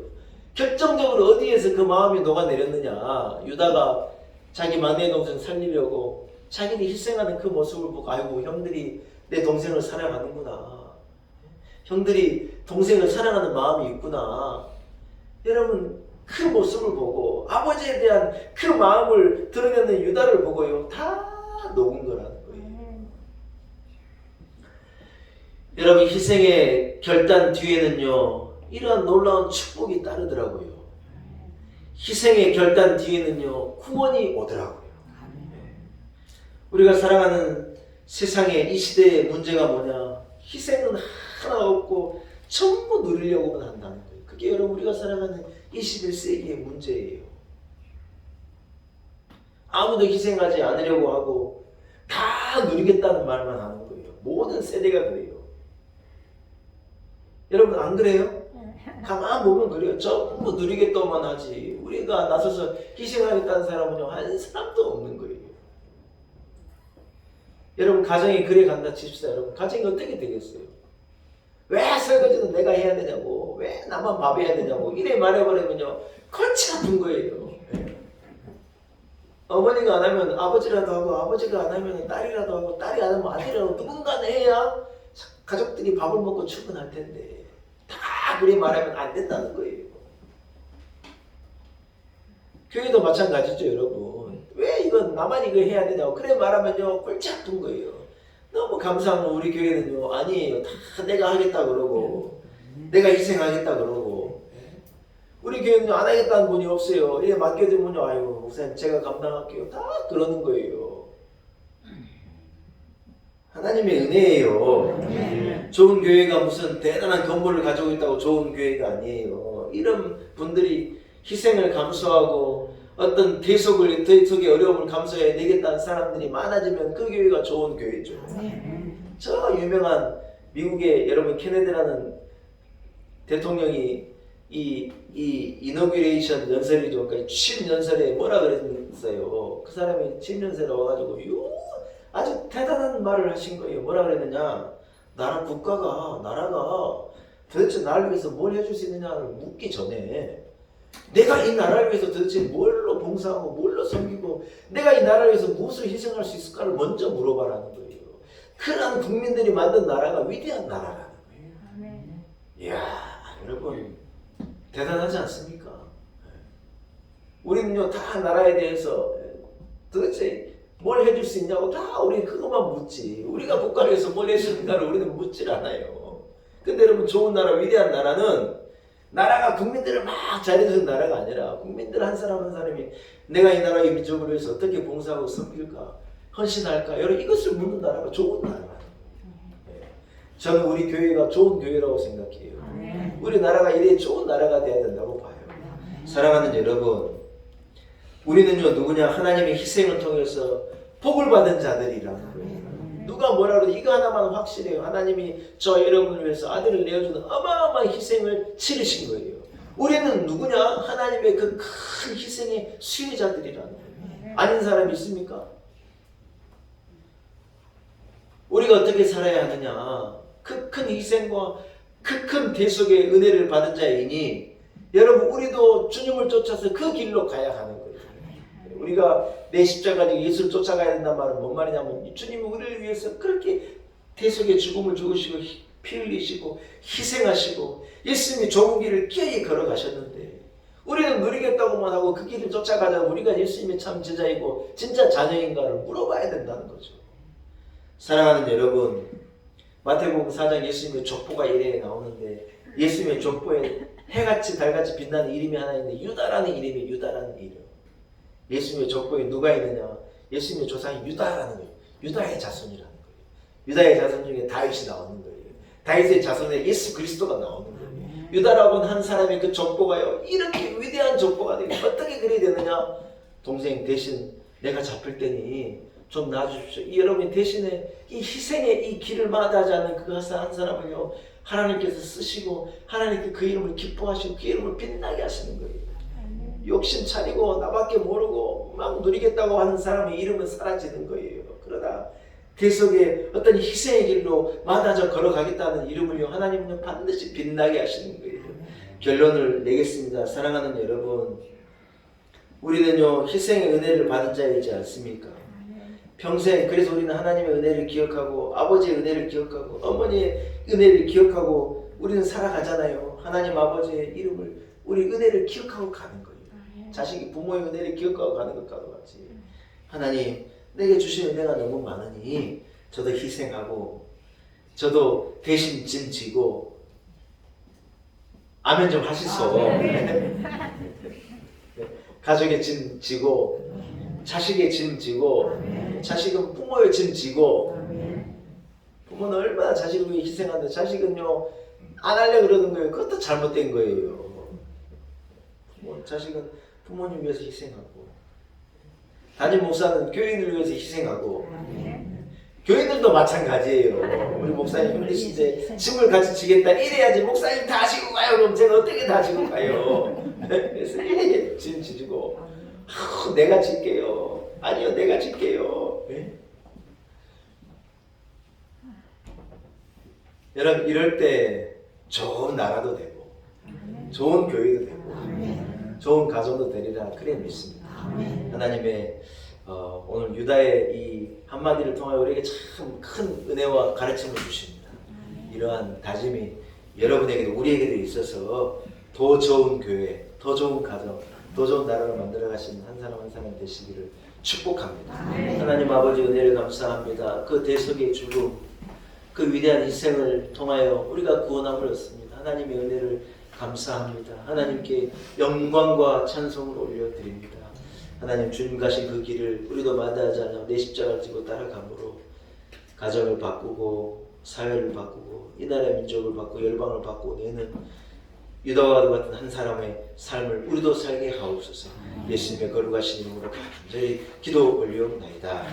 결정적으로 어디에서 그 마음이 녹아내렸느냐? 유다가 자기 막내 동생 살리려고 자기들이 희생하는 그 모습을 보고 아이고 형들이 내 동생을 사랑하는구나. 형들이 동생을 사랑하는 마음이 있구나. 여러분 그 모습을 보고 아버지에 대한 그 마음을 드러내는 유다를 보고요 다 녹은 거라는 거예요. 여러분 희생의 결단 뒤에는요 이러한 놀라운 축복이 따르더라고요. 희생의 결단 뒤에는요 구원이 오더라고요. 우리가 살아가는 세상의 이 시대의 문제가 뭐냐? 희생은 하나 없고 전부 누리려고만 한다는 거예요. 그게 여러분 우리가 살아가는 21세기의 문제예요. 아무도 희생하지 않으려고 하고 다 누리겠다는 말만 하는 거예요. 모든 세대가 그래요. 여러분 안 그래요? 가만 보면 그래요. 전부 누리겠다만 하지 우리가 나서서 희생하겠다는 사람은요 한 사람도 없는 거예요. 여러분 가정이 그래 간다 칩시다. 여러분 가정이 어떻게 되겠어요? 왜 설거지는 내가 해야 되냐고, 왜 나만 밥 해야 되냐고 이래 말해버리면요 골치 아픈 거예요. 어머니가 안 하면 아버지라도 하고 아버지가 안 하면 딸이라도 하고 딸이 안 하면 아들이라도 누군가는 해야 가족들이 밥을 먹고 출근할 텐데 다 그래 말하면 안 된다는 거예요. 교회도 마찬가지죠 여러분. 왜 이건 나만 이거 해야 되냐고 그래 말하면요 골치 아픈 거예요. 너무 감사한 건 우리 교회는요 아니에요. 다 내가 하겠다 그러고 내가 희생하겠다 그러고 우리 교회는요 안 하겠다는 분이 없어요. 이래 맡겨두면요 아이고 목사님 제가 감당할게요 다 그러는 거예요. 하나님의 은혜예요. 좋은 교회가 무슨 대단한 건물을 가지고 있다고 좋은 교회가 아니에요. 이런 분들이 희생을 감수하고 어떤 대속의 어려움을 감수해 내겠다는 사람들이 많아지면 그 교회가 좋은 교회죠. 저 유명한 미국의 여러분 케네디라는 대통령이 이 이너규레이션 연설이죠. 그러니까 70연설에 뭐라 그랬어요. 그 사람이 70연설에 와가지고 아주 대단한 말을 하신 거예요. 뭐라 그랬느냐? 나라가 도대체 나를 위해서 뭘 해줄 수 있느냐를 묻기 전에 내가 이 나라를 위해서 도대체 뭘로 봉사하고 뭘로 섬기고 내가 이 나라를 위해서 무엇을 희생할 수 있을까를 먼저 물어봐라는 거예요. 그런 국민들이 만든 나라가 위대한 나라라는 거예요. 이야 여러분 대단하지 않습니까? 우리는요 다 나라에 대해서 도대체 뭘 해줄 수 있냐고 다 우리 그것만 묻지. 우리가 국가를 위해서 뭘 해주는가를 우리는 묻질 않아요. 근데 여러분 좋은 나라 위대한 나라는 나라가 국민들을 막 잘해주는 나라가 아니라 국민들 한 사람 한 사람이 내가 이 나라의 민족을 위해서 어떻게 봉사하고 섬길까 헌신할까 여러분 이것을 묻는 나라가 좋은 나라라는 거예요. 저는 우리 교회가 좋은 교회라고 생각해요. 우리나라가 이래 좋은 나라가 돼야 된다고 봐요. 사랑하는 여러분 우리는요 누구냐 하나님의 희생을 통해서 복을 받은 자들이라는 거예요. 누가 뭐라도 이거 하나만 확실해요. 하나님이 저 여러분을 위해서 아들을 내어주는 어마어마한 희생을 치르신 거예요. 우리는 누구냐? 하나님의 그 큰 희생의 수혜자들이라는 거예요. 아닌 사람이 있습니까? 우리가 어떻게 살아야 하느냐? 그 큰 희생과 그 큰 대속의 은혜를 받은 자이니 여러분 우리도 주님을 쫓아서 그 길로 가야 하는 거예요. 우리가 내 십자가지고 예수를 쫓아가야 된다는 말은 뭔 말이냐면 주님이 우리를 위해서 그렇게 대속의 죽음을 죽으시고 피 흘리시고 희생하시고 예수님이 좁은 길을 끼어이 걸어가셨는데 우리는 누리겠다고만 하고 그 길을 쫓아가자 우리가 예수님의 참 제자이고 진짜 자녀인가를 물어봐야 된다는 거죠. 사랑하는 여러분 마태복음 4장 예수님의 족보가 이래 나오는데 예수님의 족보에 해같이 달같이 빛나는 이름이 하나 있는데 유다라는 이름이 유다라는 이름. 예수님의 족보에 누가 있느냐? 예수님의 조상이 유다라는 거예요. 유다의 자손이라는 거예요. 유다의 자손 중에 다윗이 나오는 거예요. 다윗의 자손에 예수 그리스도가 나오는 거예요. 유다라고 한 사람의 그 족보가요. 이렇게 위대한 족보가 되게 어떻게 그리 되느냐? 동생 대신 내가 잡힐 때니 좀 놔주십시오. 여러분 대신에 이 희생의 이 길을 마다하지 않는 그 한 사람을요. 하나님께서 쓰시고 하나님께 그 이름을 기뻐하시고 그 이름을 빛나게 하시는 거예요. 욕심 차리고 나밖에 모르고 막 누리겠다고 하는 사람의 이름은 사라지는 거예요. 그러나 계속의 어떤 희생의 길로 마다져 걸어가겠다는 이름을요, 하나님은 반드시 빛나게 하시는 거예요. 결론을 내겠습니다. 사랑하는 여러분, 우리는요 희생의 은혜를 받은 자이지 않습니까? 평생 그래서 우리는 하나님의 은혜를 기억하고 아버지의 은혜를 기억하고 어머니의 은혜를 기억하고 우리는 살아가잖아요. 하나님 아버지의 이름을 우리 은혜를 기억하고 가는 거예요. 자식이 부모의 은혜를 기억하고 가는 것과 같이 하나님 내게 주신 은혜가 너무 많으니 저도 희생하고 저도 대신 짐 지고 아멘 좀 하시소. 가족의 짐 지고 자식의 짐 지고 자식은 부모의 짐 지고 부모는 얼마나 자식을 위해 희생하는데 자식은요 안 하려고 그러는 거예요. 그것도 잘못된 거예요. 자식은 부모님 위해서 희생하고 담임 목사는 교인을 위해서 희생하고 교인들도 마찬가지예요. 우리 목사님 힘드실 때 짐을 같이 지겠다 이래야지 목사님 다 지고 가요. 그럼 제가 어떻게 다 지고 가요? 그래서 짐 지고 내가 질게요. 아니요 내가 질게요. 네? 여러분 이럴 때 좋은 나라도 되고 좋은 교회도 되고 좋은 가정도 되리라 그래 믿습니다. 하나님의 오늘 유다의 이 한마디를 통하여 우리에게 참 큰 은혜와 가르침을 주십니다. 이러한 다짐이 여러분에게도 우리에게도 있어서 더 좋은 교회, 더 좋은 가정, 더 좋은 나라를 만들어 가시는 한 사람 한 사람 되시기를 축복합니다. 하나님 아버지 은혜를 감사합니다. 그 대속의 죽음, 그 위대한 희생을 통하여 우리가 구원함을 얻습니다. 하나님의 은혜를 감사합니다. 하나님께 영광과 찬송을 올려드립니다. 하나님 주님 가신 그 길을 우리도 마다하지 않아 내 십자가를 지고 따라감으로 가정을 바꾸고 사회를 바꾸고 이 나라의 민족을 바꾸고 열방을 바꾸고 내는 유다와 같은 한 사람의 삶을 우리도 살게 하옵소서. 예수님의 거룩하신 이름으로 간절히 기도 올려옵나이다.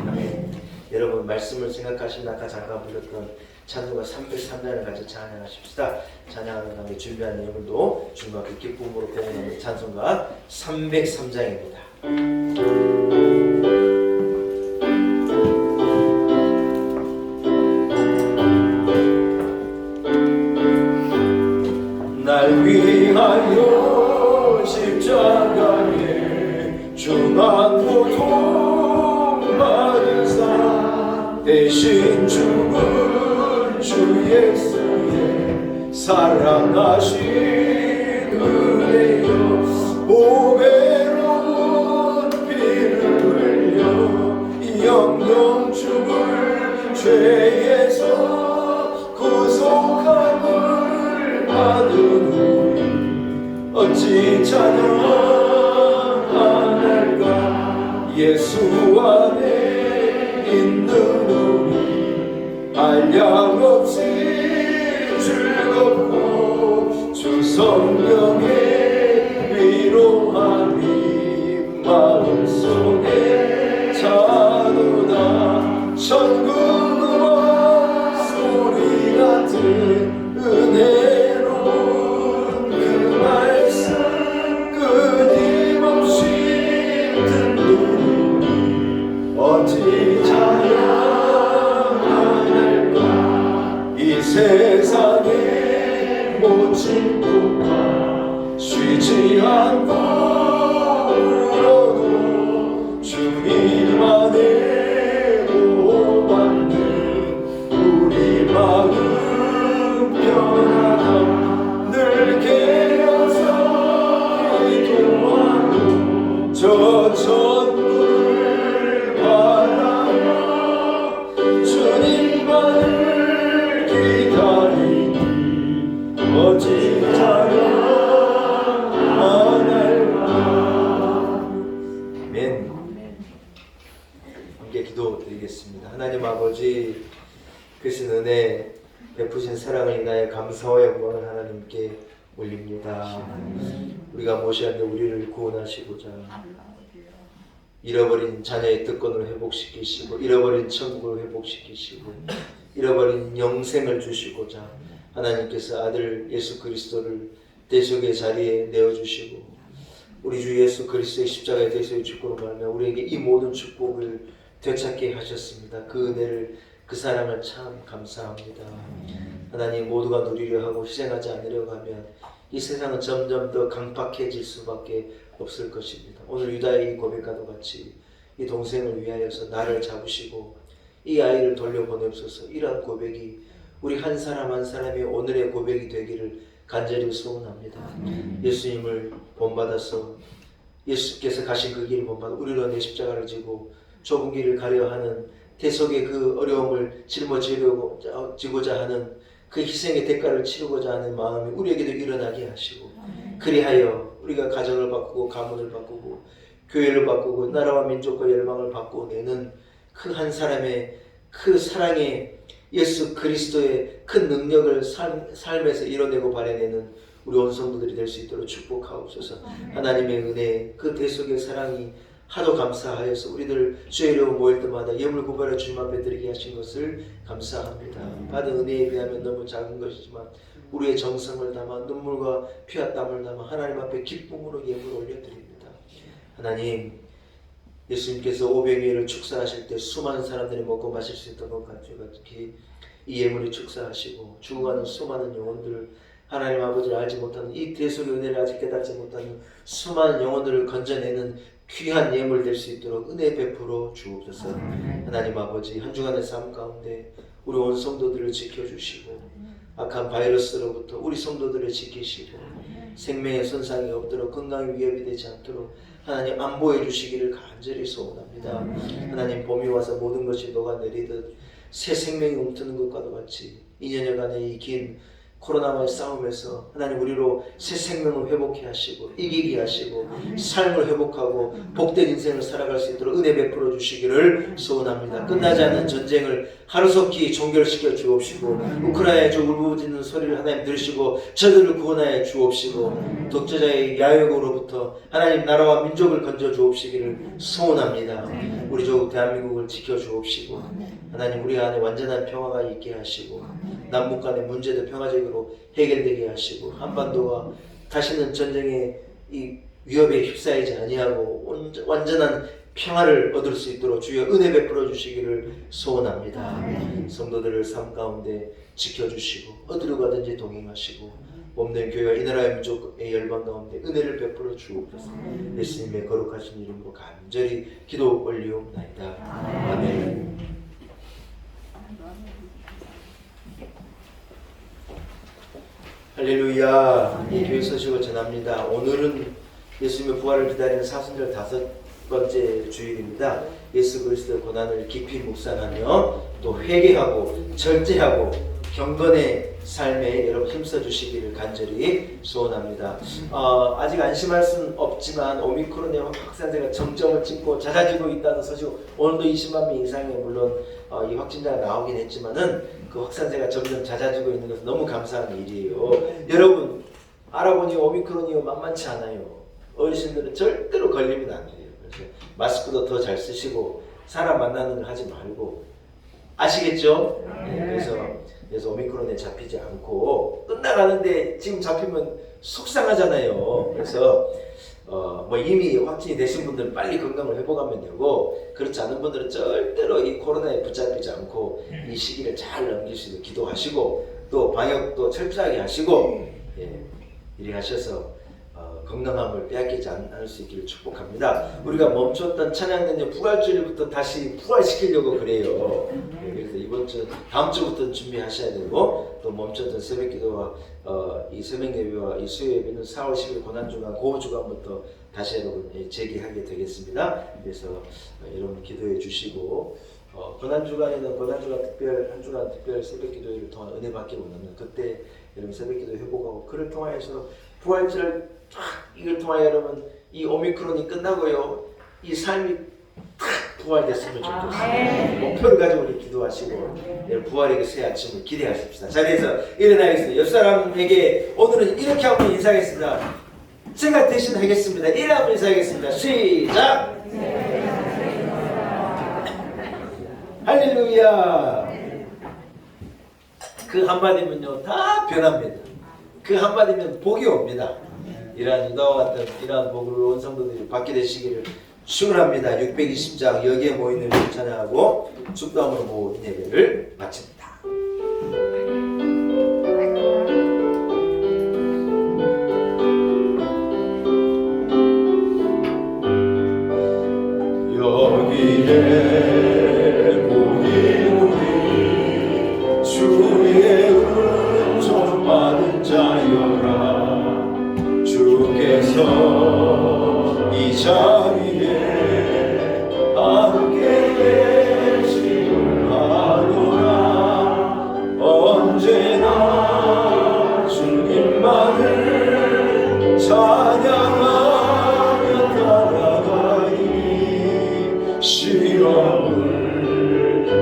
아멘. 여러분 말씀을 생각하시면 아까 잠깐 불렀던 찬송가 303장을 같이 찬양하십시다. 찬양하는 가운데 준비한 내용도 주님과 그 기쁨으로 공헌하는 찬송가 303장입니다. 날 위하여 십자가에 중한 고통 받은 사 대신 죽은 주 예수의 사랑하신 은혜여 보배로운 피를 흘려 영영 죽을 죄에서 구속함을 받은 우리 어찌 찬양할까. 예수 안에 있는 우리 한량없이 즐겁고 주 성령의 위로함이 마음속에 차도다. 천국 음악 소리 같은 은혜로운 그 말씀 끊임없이 듣는 어찌 찬양할까. 이 세상의 모진 꿈과 쉬지 않고 울어도 주님 안에 보호받는 우리 마음 편안함 늘 깨어서 기도하고 저 천국을 바라며 주님만을 기다리니 어찌 찬양하날까. 아멘. 함께 기도드리겠습니다. 하나님 아버지 크신 은혜 베푸신 사랑을 인하여 감사와 영광을 하나님께 올립니다. 우리가 무엇이한데 우리를 구원하시고자 잃어버린 자녀의 특권을 회복시키시고 잃어버린 천국을 회복시키시고 잃어버린 영생을 주시고자 하나님께서 아들 예수 그리스도를 대속의 자리에 내어주시고 우리 주 예수 그리스도의 십자가의 대속의 축복으로 말하며 우리에게 이 모든 축복을 되찾게 하셨습니다. 그 은혜를 그 사랑을 참 감사합니다. 하나님 모두가 누리려 하고 희생하지 않으려고 하면 이 세상은 점점 더 강팍해질 수밖에 없을 것입니다. 오늘 유다의 이 고백과도 같이 이 동생을 위하여서 나를 잡으시고 이 아이를 돌려보내옵소서. 이러한 고백이 우리 한 사람 한 사람이 오늘의 고백이 되기를 간절히 소원합니다. 예수님을 본받아서 예수께서 가신 그 길을 본받아 우리로 내 십자가를 지고 좁은 길을 가려 하는 대속의 그 어려움을 짊어지고자 하는 그 희생의 대가를 치르고자 하는 마음이 우리에게도 일어나게 하시고 그리하여 우리가 가정을 바꾸고 가문을 바꾸고 교회를 바꾸고 나라와 민족과 열방을 바꾸어내는 그 한 사람의 그 사랑의 예수 그리스도의 큰 능력을 삶에서 이뤄내고 발해내는 우리 온 성도들이 될 수 있도록 축복하옵소서. 하나님의 은혜 그 대속의 사랑이 하도 감사하여서 우리들 주의 이름 모일 때마다 예물 구별해 주님 앞에 드리게 하신 것을 감사합니다. 받은 은혜에 비하면 너무 작은 것이지만 우리의 정성을 담아 눈물과 피와 땀을 담아 하나님 앞에 기쁨으로 예물을 올려드립니다. 하나님 예수님께서 오병이어를 축사하실 때 수많은 사람들이 먹고 마실 수 있도록 같이 이 예물이 축사하시고 죽어가는 수많은 영혼들 하나님 아버지를 알지 못하는 이 대속의 은혜를 아직 깨닫지 못하는 수많은 영혼들을 건져내는 귀한 예물 될 수 있도록 은혜 베풀어 주옵소서. 하나님 아버지 한 주간의 삶 가운데 우리 온 성도들을 지켜주시고 악한 바이러스로부터 우리 성도들을 지키시고 생명의 손상이 없도록 건강에 위협이 되지 않도록 하나님 안보해 주시기를 간절히 소원합니다. 하나님 봄이 와서 모든 것이 녹아내리듯 새 생명이 움트는 것과도 같이 2년여간의 이 긴 코로나와의 싸움에서 하나님 우리로 새 생명을 회복해 하시고 이기게 하시고 삶을 회복하고 복된 인생을 살아갈 수 있도록 은혜 베풀어 주시기를 소원합니다. 끝나지 않는 전쟁을 하루속히 종결시켜 주옵시고 우크라이나의 저 울부짖는 소리를 하나님 들으시고 저들을 구원하여 주옵시고 독재자의 야욕으로부터 하나님 나라와 민족을 건져 주옵시기를 소원합니다. 우리 조국 대한민국을 지켜 주옵시고 하나님 우리 안에 완전한 평화가 있게 하시고 남북 간의 문제도 평화적으로 해결되게 하시고 한반도가 다시는 전쟁의 이 위협에 휩싸이지 아니하고 완전한 평화를 얻을 수 있도록 주여 은혜 베풀어 주시기를 소원합니다. 성도들을 삶 가운데 지켜주시고 어디로 가든지 동행하시고 몸된 교회와 이 나라의 민족의 열방 가운데 은혜를 베풀어 주옵소서. 예수님의 거룩하신 이름으로 간절히 기도 올리옵나이다. 아멘. 할렐루야. 이 교회 소식을 전합니다. 오늘은 예수님의 부활을 기다리는 사순절 5번째 주일입니다. 예수 그리스도의 고난을 깊이 묵상하며 또 회개하고 절제하고 경건의 삶에 여러분 힘써 주시기를 간절히 소원합니다. 아직 안심할 수는 없지만 오미크론의 확산세가 정점을 찍고 잦아지고 있다는 소식, 오늘도 20만 명 이상의 물론 이 확진자가 나오긴 했지만은 그 확산세가 점점 잦아지고 있는 것은 너무 감사한 일이에요. 여러분 알아보니 오미크론이 만만치 않아요. 어르신들은 절대로 걸리면 안 돼요. 그래서 마스크도 더 잘 쓰시고 사람 만나는 걸 하지 말고 아시겠죠? 네, 그래서 오미크론에 잡히지 않고 끝나가는데 지금 잡히면 속상하잖아요. 그래서 뭐 이미 확진이 되신 분들은 빨리 건강을 회복하면 되고 그렇지 않은 분들은 절대로 이 코로나에 붙잡히지 않고 이 시기를 잘 넘길 수 있도록 기도하시고 또 방역도 철저하게 하시고 이리 하셔서 건강함을 빼앗기지 않을 수 있기를 축복합니다. 우리가 멈췄던 찬양단의 부활주일부터 다시 부활시키려고 그래요. 그래서 이번 주 다음 주부터 준비하셔야 되고 또 멈췄던 새벽기도와 이 새벽예배와 이 수요예배는 4월 10일 고난주간 그 주간부터 다시 여러분 재개하게 되겠습니다. 그래서 여러분 기도해 주시고 고난주간에는 고난주간 특별 한 주간 특별 새벽기도회를 통한 은혜 받기 원하는 그때 여러분 새벽기도 회복하고 그를 통하여서 부활절 이걸 통하여 여러분 이 오미크론이 끝나고요 이 삶이 탁 부활됐으면 좋겠습니다. 목표를 가지고 우리 기도하시고 부활의 새 아침을 기대하십시다. 자리에서 일어나겠습니다. 옆 사람에게 오늘은 이렇게 한번 인사하겠습니다. 제가 대신 하겠습니다. 이렇게 한번 인사하겠습니다. 시작! 할렐루야! 그 한마디면요 다 변합니다. 그 한마디면 복이 옵니다. 이러한 유다와 같은 이러한 복을 온 성도들이 받게 되시기를 축원합니다. 620장 여기에 모이는 을 찬양하고 축도함으로 모인 예배를 마칩니다. 여기에 모인 우리 주의 은총 받은 자여라. 주께서 이 자리에 함께 계심을 아노라. 언제나 주님만을 찬양하며 따라가니 시험을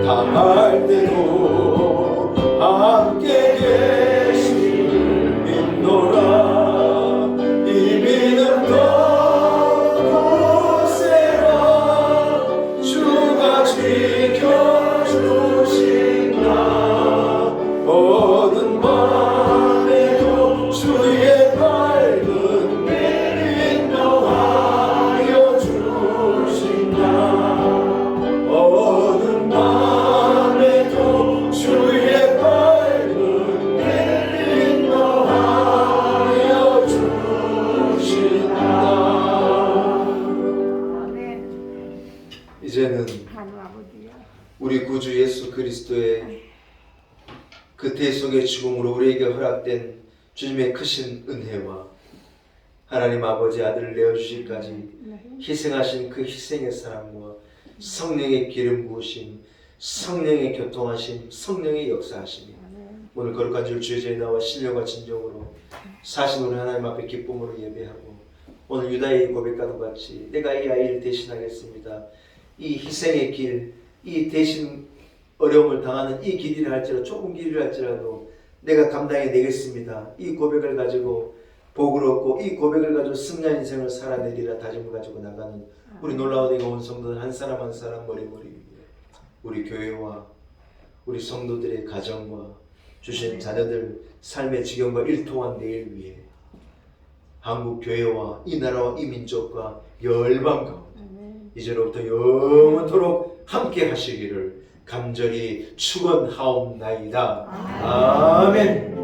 당할 때도 함께 계심을 믿노라. 이 믿음 더 굳세라. 주가 지켜주신다. 어두운 밤에도 주의 밝은 빛 인도하여 주신다. 어두운 밤에도 주의 밝은 빛 인도하여 주신다. 이제는 우리 구주 예수 그리스도의 그 대속의 죽음으로 우리에게 허락된 주님의 크신 은혜와 하나님 아버지 아들을 내어주실까지 희생하신 그 희생의 사랑과 성령의 기름 부으심, 성령의 교통하심, 성령의 역사하심이 오늘 거룩한 줄 주의 전에 나와 신령과 진정으로 사신 우리 하나님 앞에 기쁨으로 예배하고 오늘 유다의 고백과도 같이 내가 이 아이를 대신하겠습니다. 이 희생의 길, 이 대신 어려움을 당하는 이 길이라 할지라도 좁은 길이라 할지라도 내가 감당해 내겠습니다. 이 고백을 가지고 복을 얻고 이 고백을 가지고 승리한 인생을 살아내리라 다짐을 가지고 나가는 우리 놀라운 온 성도들 한 사람 한 사람 머리머리 위에 우리 교회와 우리 성도들의 가정과 주신 자녀들 삶의 지경과 일통한 내일 위해 한국 교회와 이 나라와 이 민족과 열방 가운데 이제로부터 영원토록 함께 하시기를 간절히 축원하옵나이다. 아멘.